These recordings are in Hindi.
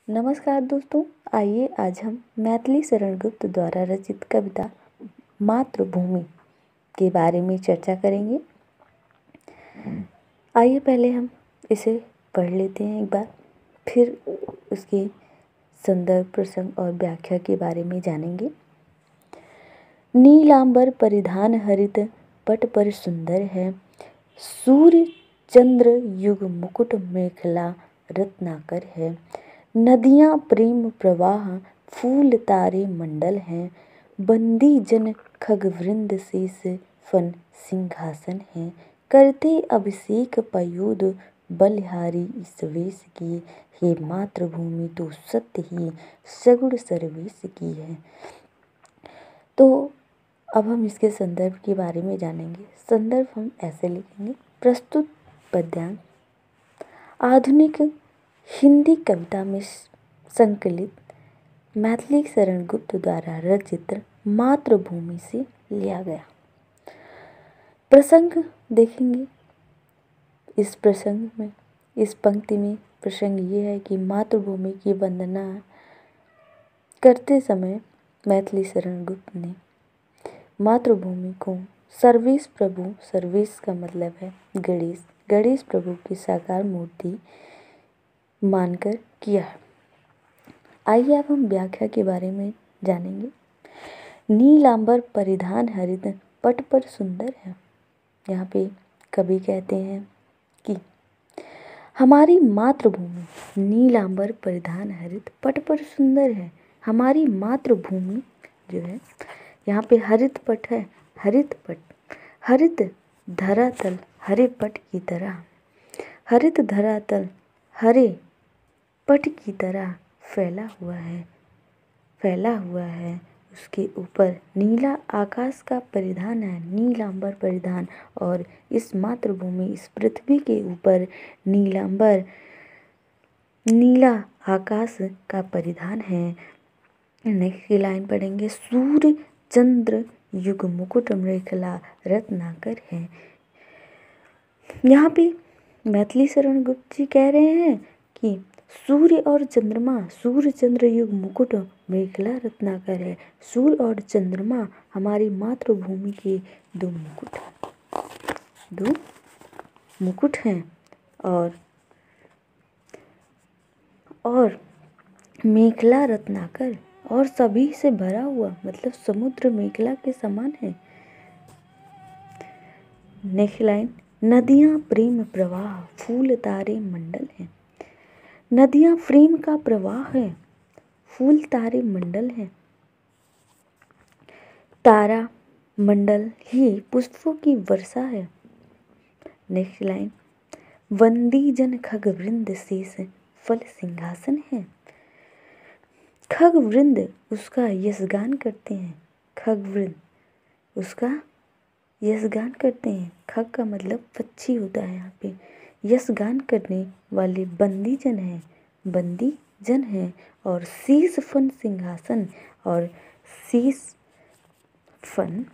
नमस्कार दोस्तों, आइए आज हम मैथिली शरण गुप्त द्वारा रचित कविता मातृभूमि के बारे में चर्चा करेंगे। आइए पहले हम इसे पढ़ लेते हैं एक बार, फिर उसके संदर्भ, प्रसंग और व्याख्या के बारे में जानेंगे। नीलांबर परिधान हरित पट पर सुंदर है, सूर्य चंद्र युग मुकुट मेखला रत्नाकर है। नदियाँ प्रेम प्रवाह फूल तारे मंडल हैं, बंदी जन खगवृंद शेष फन सिंहासन है। करते अभिषेक पयोद बलिहारी इस वेश की, हे मातृभूमि तू सत्य ही सगुण सर्वेश की है। तो अब हम इसके संदर्भ के बारे में जानेंगे। संदर्भ हम ऐसे लिखेंगे। प्रस्तुत पद्यांश आधुनिक हिंदी कविता में संकलित मैथिली शरण गुप्त द्वारा रचित मातृभूमि से लिया गया। प्रसंग देखेंगे। इस प्रसंग में, इस पंक्ति में प्रसंग ये है कि मातृभूमि की वंदना करते समय मैथिली शरण गुप्त ने मातृभूमि को सर्वेश प्रभु, सर्वेश का मतलब है गणेश प्रभु की साकार मूर्ति मानकर किया है। आइए अब हम व्याख्या के बारे में जानेंगे। नीलांबर परिधान हरित पट पर सुंदर है। यहाँ पे कवि कहते हैं कि हमारी मातृभूमि नीलांबर परिधान हरित पट पर सुंदर है। हमारी मातृभूमि जो है, यहाँ पे हरित पट है, हरित पट, हरित धरातल हरे पट की तरह, हरित धरातल हरे पट की तरह फैला हुआ है। उसके ऊपर नीला आकाश का परिधान है, नीलांबर परिधान, और इस मातृभूमि, इस पृथ्वी के ऊपर नीला आकाश का परिधान है। नेक्स्ट की लाइन पढ़ेंगे। सूर्य चंद्र युग मुकुट मेखला रत्नाकर है। यहाँ पे मैथिली शरण गुप्त जी कह रहे हैं कि सूर्य और चंद्रमा, सूर्य चंद्र युग मुकुट मेखला रत्नाकर है। सूर्य और चंद्रमा हमारी मातृभूमि के दो मुकुट हैं, और मेखला रत्नाकर, और सभी से भरा हुआ, मतलब समुद्र मेखला के समान है। नेक्स्ट लाइन, नदियाँ प्रेम प्रवाह फूल तारे मंडल है। नदियाँ प्रेम का प्रवाह है, फूल तारे मंडल है। तारा मंडल ही पुष्पों की वर्षा है। नेक्स्ट लाइन, वंदी जन खगवृंद शेष फल सिंहासन है। खगवृंद उसका यशगान करते हैं, खगवृंद उसका यशगान करते हैं। खग का मतलब पक्षी होता है। यहाँ पे यशगान करने वाले बंदी जन हैं, और शीश फन सिंहासन, और शीश फन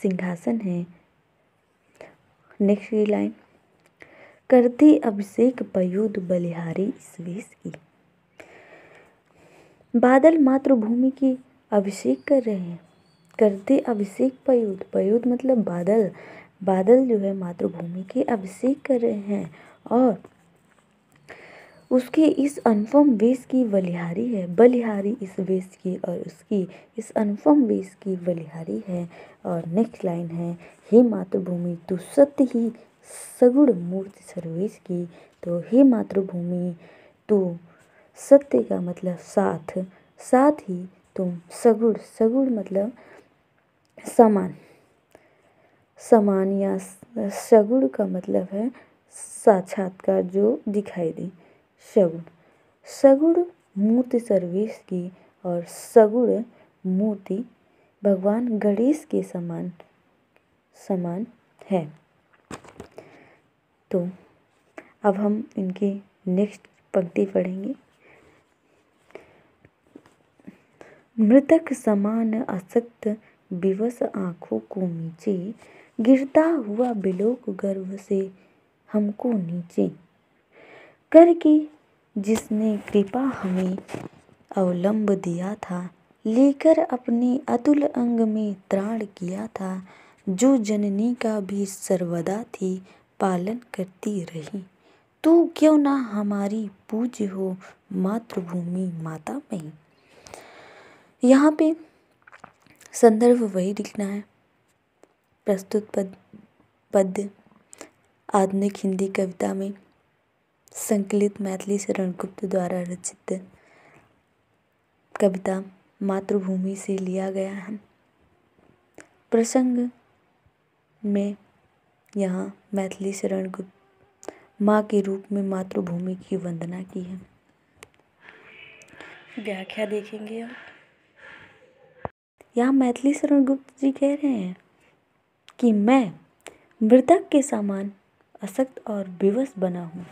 सिंहासन है। नेक्स्ट लाइन, करते अभिषेक पयोद बलिहारी इस वेश की। बादल मातृभूमि की अभिषेक कर रहे हैं। करते अभिषेक पयोद मतलब बादल जो है मातृभूमि के अभिषेक कर रहे हैं, और उसके इस अनुपम वेश की बलिहारी है। बलिहारी इस वेश की, और उसकी इस अनुपम वेश की बलिहारी है। और नेक्स्ट लाइन है, हे मातृभूमि तू सत्य ही सगुण मूर्ति सर्वेश की। तो हे मातृभूमि तू, सत्य का मतलब साथ ही तुम सगुण मतलब समान, या सगुण का मतलब है साक्षात्कार, जो दिखाई दे। सगुण मूर्ति सर्वेश की, और सगुण मूर्ति भगवान गणेश के समान है। तो अब हम इनकी नेक्स्ट पंक्ति पढ़ेंगे। मृतक समान असक्त विवश आँखों को नीचे, गिरता हुआ बिलोक गर्भ से हमको नीचे। करके जिसने कृपा हमें अवलंब दिया था, लेकर अपने अतुल अंग में त्राण किया था, जो जननी का भी सर्वदा थी पालन करती रही। तू क्यों ना हमारी पूज्य हो मातृभूमि माता में। यहाँ पे संदर्भ वही लिखना है। प्रस्तुत पद्य आधुनिक हिंदी कविता में संकलित मैथिली शरण गुप्त द्वारा रचित कविता मातृभूमि से लिया गया है। प्रसंग में यहाँ मैथिली शरण गुप्त माँ के रूप में मातृभूमि की वंदना की है। व्याख्या देखेंगे आप। यहाँ मैथिली शरण गुप्त जी कह रहे हैं कि मैं मृतक के समान अशक्त और विवश बना हूँ।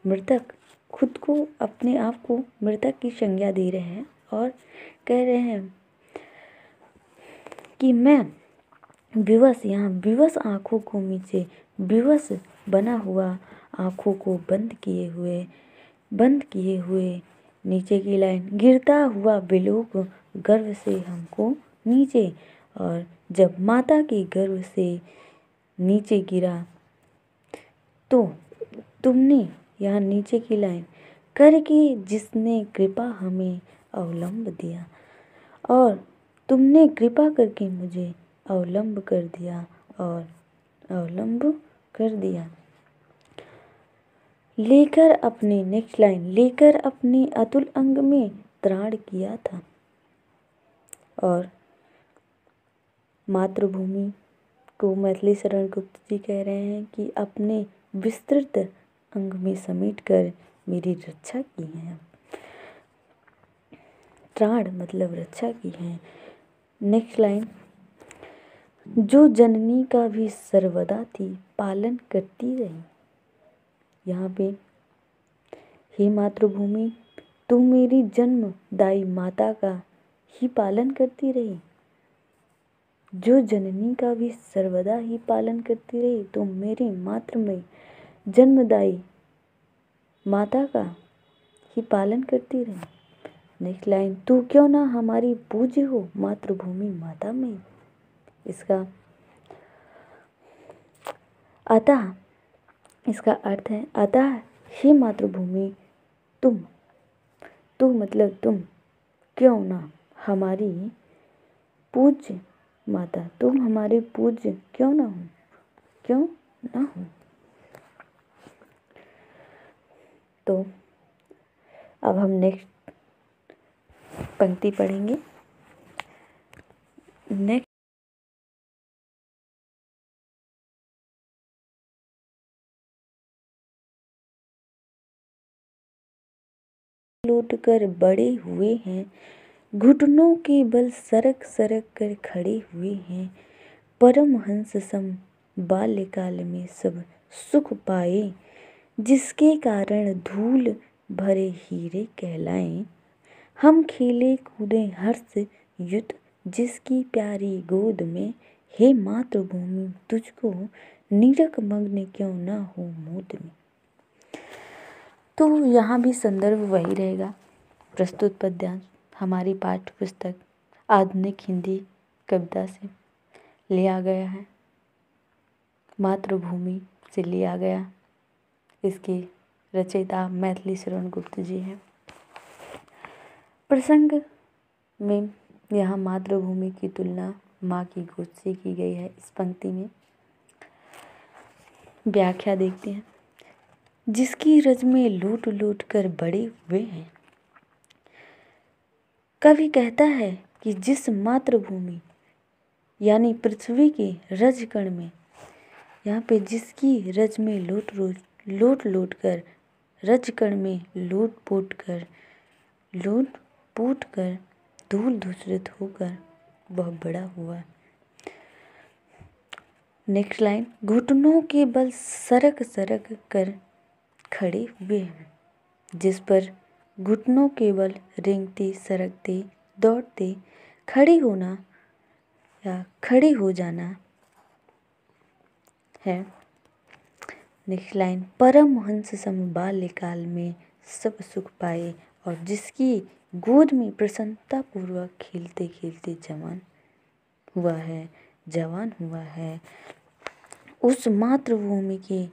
मृतक खुद को, अपने आप को मृतक की संज्ञा दे रहे हैं और कह रहे हैं कि मैं विवश, यहाँ विवश आँखों को नीचे, विवश बना हुआ आँखों को बंद किए हुए नीचे की लाइन, गिरता हुआ विलोक गर्भ से हमको नीचे। और जब माता के गर्भ से नीचे गिरा तो तुमने, यहाँ नीचे की लाइन, करके जिसने कृपा हमें अवलंब दिया, और तुमने कृपा करके मुझे अवलंब कर दिया और अवलंब कर दिया। लेकर अपने, नेक्स्ट लाइन, लेकर अपने अतुल अंग में त्राण किया था। और मातृभूमि को मैथिली शरण गुप्त जी कह रहे हैं कि अपने विस्तृत अंग में समेट कर मेरी रक्षा की है। त्राण मतलब रक्षा की है। नेक्स्ट लाइन, जो जननी का भी सर्वदा थी पालन करती रही। यहाँ पे हे मातृभूमि, तू मेरी जन्मदायी माता का ही पालन करती रही। जो जननी का भी सर्वदा ही पालन करती रही, तो मेरी मातृमयी जन्मदायी माता का ही पालन करती रही। नेक्स्ट लाइन, तू क्यों ना हमारी पूज्य हो मातृभूमि माता में। इसका अतः, इसका अर्थ है अतः हे मातृभूमि, तू मतलब तुम क्यों ना हमारी पूज्य माता, तुम हमारी पूज्य क्यों ना हो, क्यों ना हो। तो अब हम नेक्स्ट पंक्ति पढ़ेंगे। नेक्स्ट, लौट कर बड़े हुए हैं, घुटनों के बल सरक सरक कर खड़े हुए हैं। परमहंस सम बाल्यकाल में सब सुख पाए, जिसके कारण धूल भरे हीरे कहलाएं। हम खेले कूदे हर्ष युत जिसकी प्यारी गोद में, हे मातृभूमि तुझको नीरक मग्न क्यों ना हो मोद में। तो यहाँ भी संदर्भ वही रहेगा। प्रस्तुत पद्यांश हमारी पाठ्य पुस्तक आधुनिक हिंदी कविता से लिया गया है, मातृभूमि से लिया गया। इसके रचयिता मैथिली शरण गुप्त जी हैं। प्रसंग में यहाँ मातृभूमि की तुलना माँ की गोद से की गई है। इस पंक्ति में व्याख्या देखते हैं। जिसकी रज में लूट लूट कर बड़े हुए हैं। कवि कहता है कि जिस मातृभूमि यानी पृथ्वी के रज कण में, यहाँ पे जिसकी रज में लूट लूट कर, रज कण में लूट पूट कर धूल धूसरित होकर वह बड़ा हुआ। नेक्स्ट लाइन, घुटनों के बल सरक सरक कर खड़े हुए हैं। जिस पर घुटनों के बल रेंगते सरकते दौड़ते खड़े होना या खड़े हो जाना है। नेक्स्ट लाइन, परमहंस सम बाल्यकाल में सब सुख पाए, और जिसकी गोद में प्रसन्नता पूर्वक खेलते खेलते जवान हुआ है, उस मातृभूमि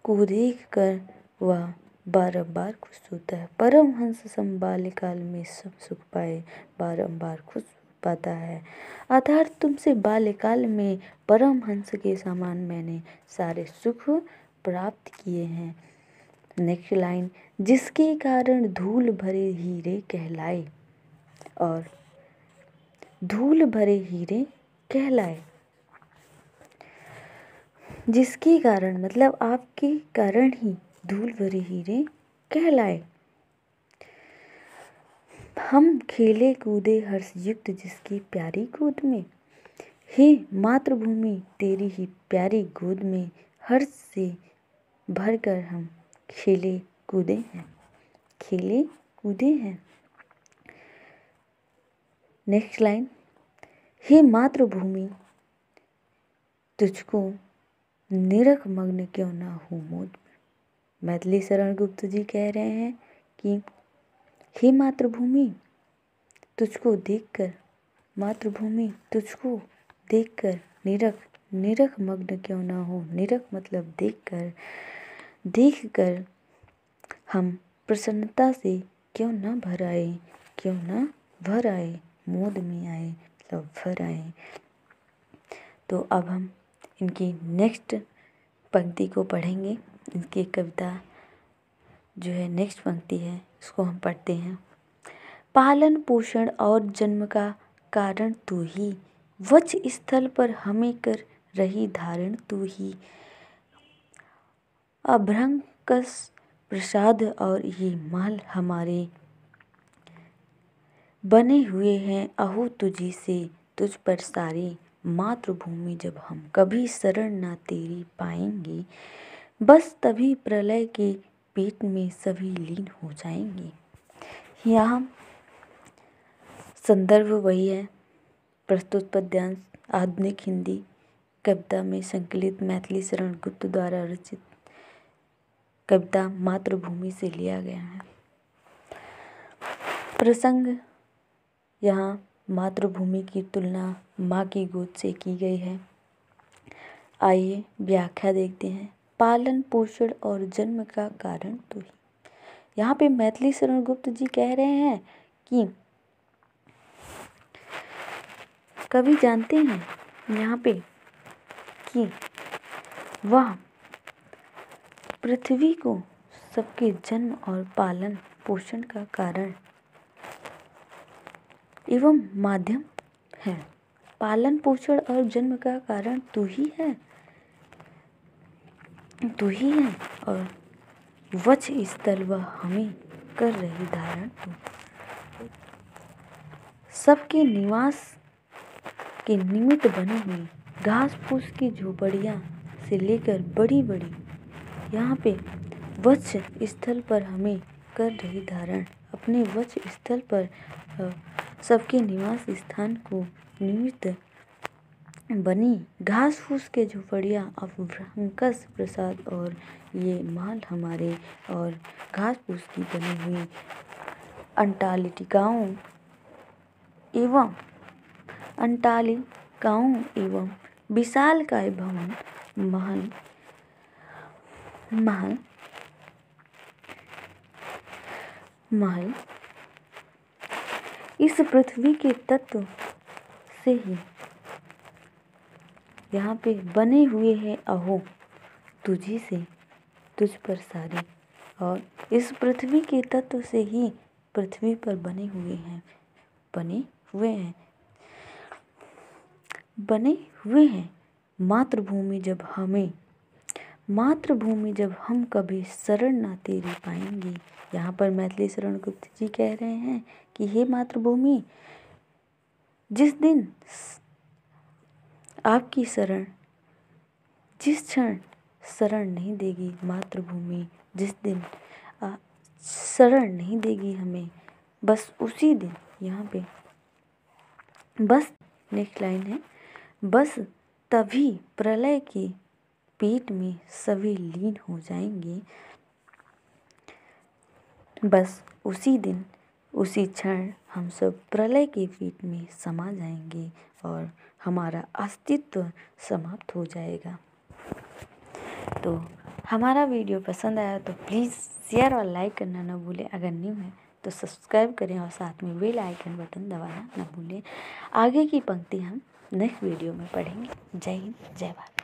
को देख कर वह बारंबार खुश होता है। परमहंस सम बाल्यकाल में सब सुख पाए, बारंबार खुश पाता है, अर्थात तुमसे बाल्यकाल में परमहंस के समान मैंने सारे सुख प्राप्त किए हैं। नेक्स्ट लाइन, जिसके कारण धूल भरे हीरे कहलाए, और धूल भरे हीरे कहलाए, जिसके कारण मतलब आपके कारण ही धूल भरे हीरे कहलाए। हम खेले कूदे हर्षयुक्त जिसकी प्यारी गोद में, हे मातृभूमि तेरी ही प्यारी गोद में हर्ष से भरकर हम खेले कूदे हैं। नेक्स्ट लाइन, हे मातृभूमि तुझको निरख मग्न क्यों ना हो मोद में। मैथिली शरण गुप्त जी कह रहे हैं कि हे मातृभूमि तुझको देखकर निरख मग्न क्यों ना हो। निरख मतलब देखकर हम प्रसन्नता से क्यों ना भर आए, मोद में आए मतलब भर आए। तो अब हम इनकी नेक्स्ट पंक्ति को पढ़ेंगे। इनकी कविता जो है नेक्स्ट पंक्ति है, इसको हम पढ़ते हैं। पालन पोषण और जन्म का कारण तू ही, वच स्थल पर हमें कर रही धारण तू ही। अभ्रंकस प्रसाद और ये महल हमारे बने हुए हैं अहो तुझी से तुझ पर सारे। मातृभूमि जब हम कभी शरण ना तेरी पाएंगे, बस तभी प्रलय के पेट में सभी लीन हो जाएंगे। यहाँ संदर्भ वही है, प्रस्तुत पद्यांश आधुनिक हिंदी कविता में संकलित मैथिली शरण गुप्त द्वारा रचित कविता मातृभूमि से लिया गया है। प्रसंग यहाँ मातृभूमि की तुलना माँ की गोद से की गई है। आइए व्याख्या देखते हैं। पालन पोषण और जन्म का कारण तू ही। यहाँ पे मैथिली शरण गुप्त जी कह रहे हैं कि कवि जानते हैं यहाँ पे कि वह पृथ्वी को सबके जन्म और पालन पोषण का कारण एवं माध्यम है। पालन पोषण और जन्म का कारण तू ही है और वच स्थल वह हमें कर रही धारण तू। सबके निवास के निमित्त बनी हुई घास फूस की झोपड़ियाँ से लेकर बड़ी बड़ी यहाँ पे वच स्थल पर हमें कर रही धारण। अपने वच स्थल पर सबके निवास स्थान को निमित्त बनी घास फूस के झोपड़ियाँ अभ्रंकस प्रसाद और ये महल हमारे और घास फूस की बनी हुई अंटालिकाओं एवं विशालकाय भवन महल इस पृथ्वी के तत्व से ही यहाँ पे बने हुए हैं अहो तुझी से तुझ पर सारे। और इस पृथ्वी के तत्व से ही पृथ्वी पर बने हुए हैं। मातृभूमि जब हम कभी शरण ना तेरी पाएंगे। यहाँ पर मैथिली शरण गुप्त जी कह रहे हैं कि हे मातृभूमि, जिस दिन आपकी जिस क्षण शरण नहीं देगी मातृभूमि, जिस दिन शरण नहीं देगी हमें, बस उसी दिन यहाँ पे बस नेक्स्ट लाइन है, बस तभी प्रलय के पेट में सभी लीन हो जाएंगे। बस उसी दिन, उसी क्षण हम सब प्रलय के पेट में समा जाएंगे और हमारा अस्तित्व समाप्त हो जाएगा। तो हमारा वीडियो पसंद आया तो प्लीज़ शेयर और लाइक करना न भूलें। अगर न्यू है तो सब्सक्राइब करें और साथ में बेल आइकन बटन दबाना न भूलें। आगे की पंक्ति हम नेक्स्ट वीडियो में पढ़ेंगे। जय हिंद, जय भारत।